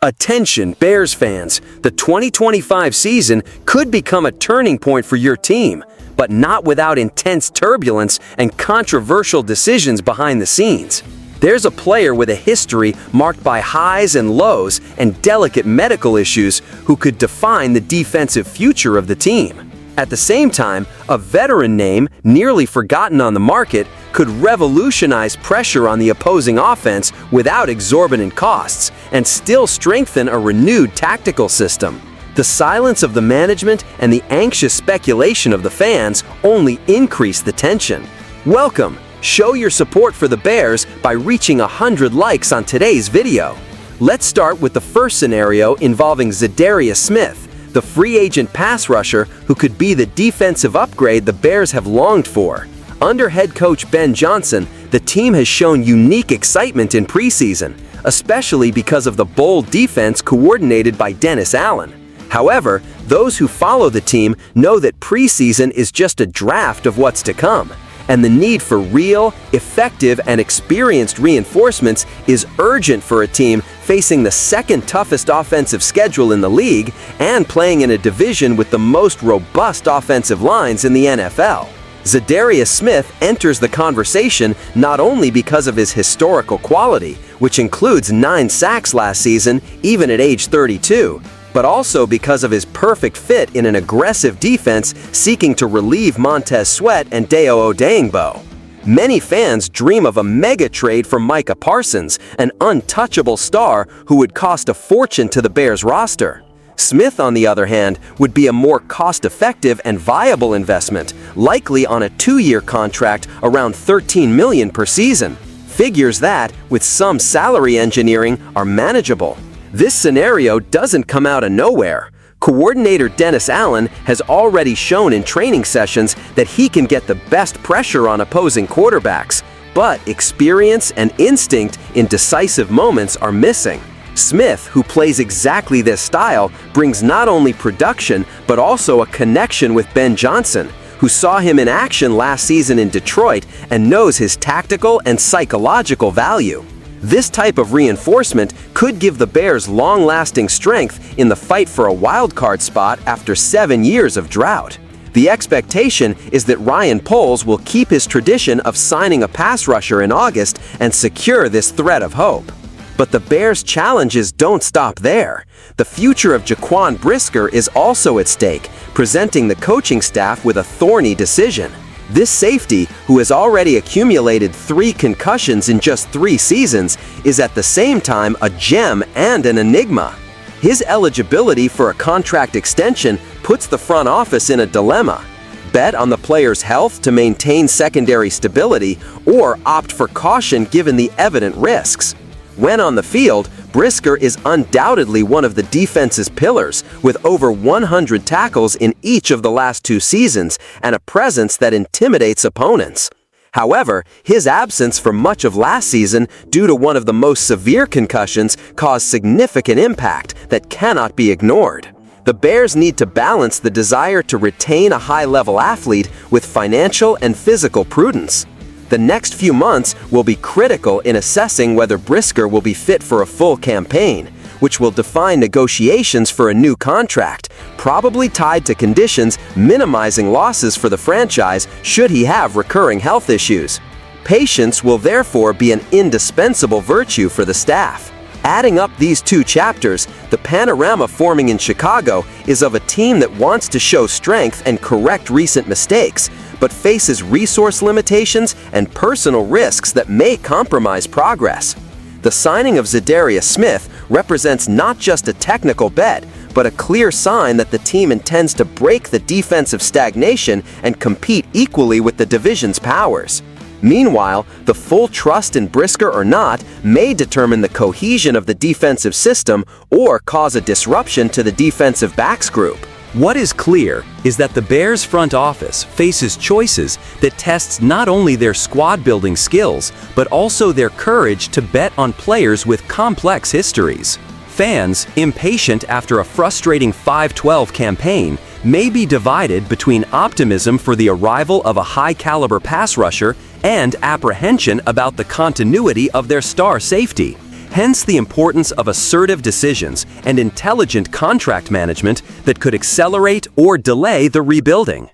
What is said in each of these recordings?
Attention, Bears fans! The 2025 season could become a turning point for your team, but not without intense turbulence and controversial decisions behind the scenes. There's a player with a history marked by highs and lows and delicate medical issues who could define the defensive future of the team. At the same time, a veteran name, nearly forgotten on the market, could revolutionize pressure on the opposing offense without exorbitant costs and still strengthen a renewed tactical system. The silence of the management and the anxious speculation of the fans only increase the tension. Welcome! Show your support for the Bears by reaching 100 likes on today's video. Let's start with the first scenario involving Za'Darius Smith, the free agent pass rusher who could be the defensive upgrade the Bears have longed for. Under head coach Ben Johnson, the team has shown unique excitement in preseason, especially because of the bold defense coordinated by Dennis Allen. However, those who follow the team know that preseason is just a draft of what's to come, and the need for real, effective, and experienced reinforcements is urgent for a team facing the second toughest offensive schedule in the league and playing in a division with the most robust offensive lines in the NFL. Za'Darius Smith enters the conversation not only because of his historical quality, which includes 9 sacks last season, even at age 32, but also because of his perfect fit in an aggressive defense seeking to relieve Montez Sweat and Dayo Odeyingbo. Many fans dream of a mega trade for Micah Parsons, an untouchable star who would cost a fortune to the Bears roster. Smith, on the other hand, would be a more cost-effective and viable investment, likely on a 2-year contract around $13 million per season. Figures that, with some salary engineering, are manageable. This scenario doesn't come out of nowhere. Coordinator Dennis Allen has already shown in training sessions that he can get the best pressure on opposing quarterbacks, but experience and instinct in decisive moments are missing. Smith, who plays exactly this style, brings not only production but also a connection with Ben Johnson, who saw him in action last season in Detroit and knows his tactical and psychological value. This type of reinforcement could give the Bears long-lasting strength in the fight for a wildcard spot after 7 years of drought. The expectation is that Ryan Poles will keep his tradition of signing a pass rusher in August and secure this thread of hope. But the Bears' challenges don't stop there. The future of Jaquan Brisker is also at stake, presenting the coaching staff with a thorny decision. This safety, who has already accumulated 3 concussions in just 3 seasons, is at the same time a gem and an enigma. His eligibility for a contract extension puts the front office in a dilemma. Bet on the player's health to maintain secondary stability, or opt for caution given the evident risks. When on the field, Brisker is undoubtedly one of the defense's pillars, with over 100 tackles in each of the last 2 seasons and a presence that intimidates opponents. However, his absence for much of last season due to one of the most severe concussions caused significant impact that cannot be ignored. The Bears need to balance the desire to retain a high-level athlete with financial and physical prudence. The next few months will be critical in assessing whether Brisker will be fit for a full campaign, which will define negotiations for a new contract, probably tied to conditions minimizing losses for the franchise should he have recurring health issues. Patience will therefore be an indispensable virtue for the staff. Adding up these 2 chapters, the panorama forming in Chicago is of a team that wants to show strength and correct recent mistakes, but faces resource limitations and personal risks that may compromise progress. The signing of Za'Darius Smith represents not just a technical bet, but a clear sign that the team intends to break the defensive stagnation and compete equally with the division's powers. Meanwhile, the full trust in Brisker or not may determine the cohesion of the defensive system or cause a disruption to the defensive backs group. What is clear is that the Bears front office faces choices that tests not only their squad-building skills, but also their courage to bet on players with complex histories. Fans, impatient after a frustrating 5-12 campaign, may be divided between optimism for the arrival of a high-caliber pass rusher and apprehension about the continuity of their star safety. Hence the importance of assertive decisions and intelligent contract management that could accelerate or delay the rebuilding.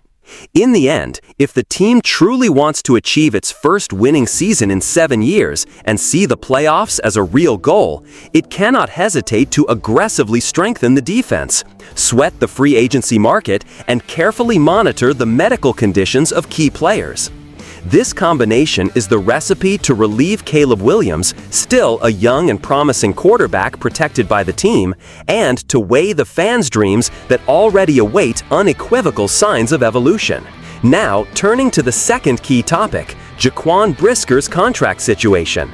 In the end, if the team truly wants to achieve its first winning season in 7 years and see the playoffs as a real goal, it cannot hesitate to aggressively strengthen the defense, sweat the free agency market, and carefully monitor the medical conditions of key players. This combination is the recipe to relieve Caleb Williams, still a young and promising quarterback protected by the team, and to weigh the fans' dreams that already await unequivocal signs of evolution. Now, turning to the second key topic, Jaquan Brisker's contract situation.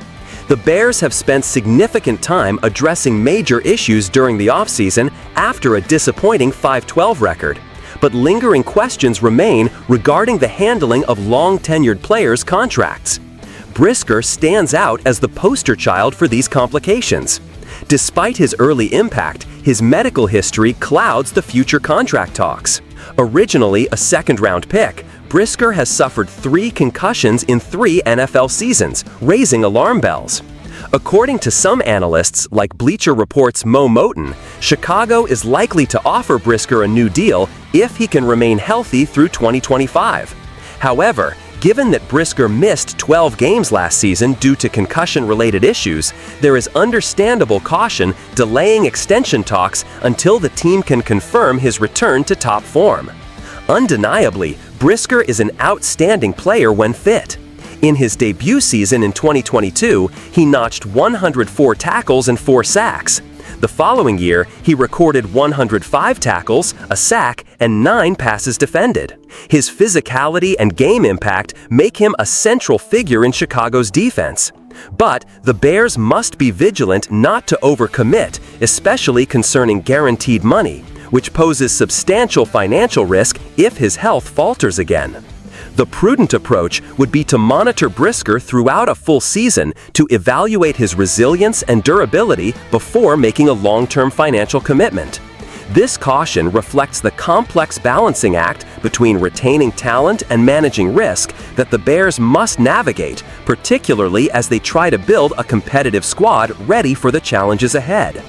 The Bears have spent significant time addressing major issues during the offseason after a disappointing 5-12 record. But lingering questions remain regarding the handling of long-tenured players' contracts. Brisker stands out as the poster child for these complications. Despite his early impact, his medical history clouds the future contract talks. Originally a second-round pick, Brisker has suffered 3 concussions in 3 NFL seasons, raising alarm bells. According to some analysts, like Bleacher Report's Mo Moton, Chicago is likely to offer Brisker a new deal if he can remain healthy through 2025. However, given that Brisker missed 12 games last season due to concussion-related issues, there is understandable caution delaying extension talks until the team can confirm his return to top form. Undeniably, Brisker is an outstanding player when fit. In his debut season in 2022, he notched 104 tackles and 4 sacks. The following year, he recorded 105 tackles, a sack, and 9 passes defended. His physicality and game impact make him a central figure in Chicago's defense. But the Bears must be vigilant not to overcommit, especially concerning guaranteed money, which poses substantial financial risk if his health falters again. The prudent approach would be to monitor Brisker throughout a full season to evaluate his resilience and durability before making a long-term financial commitment. This caution reflects the complex balancing act between retaining talent and managing risk that the Bears must navigate, particularly as they try to build a competitive squad ready for the challenges ahead.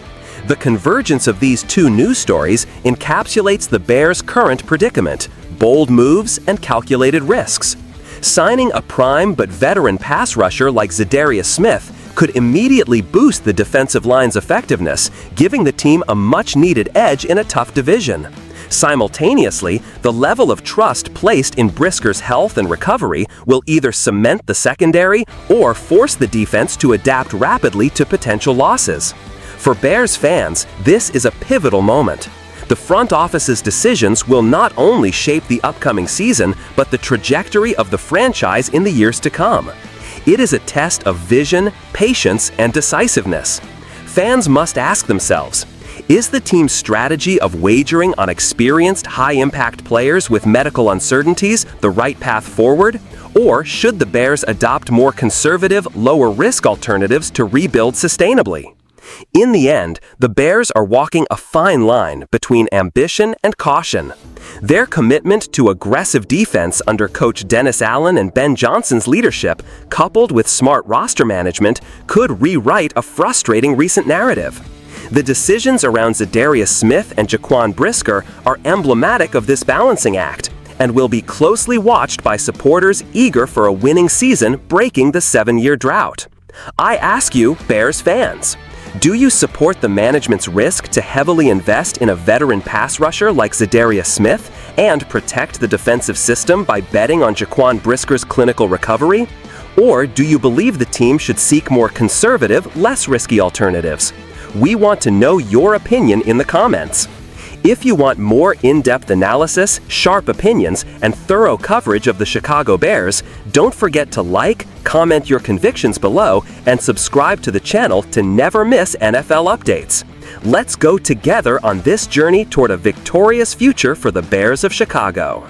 The convergence of these 2 news stories encapsulates the Bears' current predicament: bold moves and calculated risks. Signing a prime but veteran pass rusher like Zadarius Smith could immediately boost the defensive line's effectiveness, giving the team a much-needed edge in a tough division. Simultaneously, the level of trust placed in Brisker's health and recovery will either cement the secondary or force the defense to adapt rapidly to potential losses. For Bears fans, this is a pivotal moment. The front office's decisions will not only shape the upcoming season, but the trajectory of the franchise in the years to come. It is a test of vision, patience, and decisiveness. Fans must ask themselves, is the team's strategy of wagering on experienced, high-impact players with medical uncertainties the right path forward? Or should the Bears adopt more conservative, lower-risk alternatives to rebuild sustainably? In the end, the Bears are walking a fine line between ambition and caution. Their commitment to aggressive defense under Coach Dennis Allen and Ben Johnson's leadership, coupled with smart roster management, could rewrite a frustrating recent narrative. The decisions around Zadarius Smith and Jaquan Brisker are emblematic of this balancing act, and will be closely watched by supporters eager for a winning season breaking the 7-year drought. I ask you, Bears fans, do you support the management's risk to heavily invest in a veteran pass rusher like Zadarius Smith and protect the defensive system by betting on Jaquan Brisker's clinical recovery? Or do you believe the team should seek more conservative, less risky alternatives? We want to know your opinion in the comments. If you want more in-depth analysis, sharp opinions, and thorough coverage of the Chicago Bears, don't forget to like, comment your convictions below, and subscribe to the channel to never miss NFL updates. Let's go together on this journey toward a victorious future for the Bears of Chicago.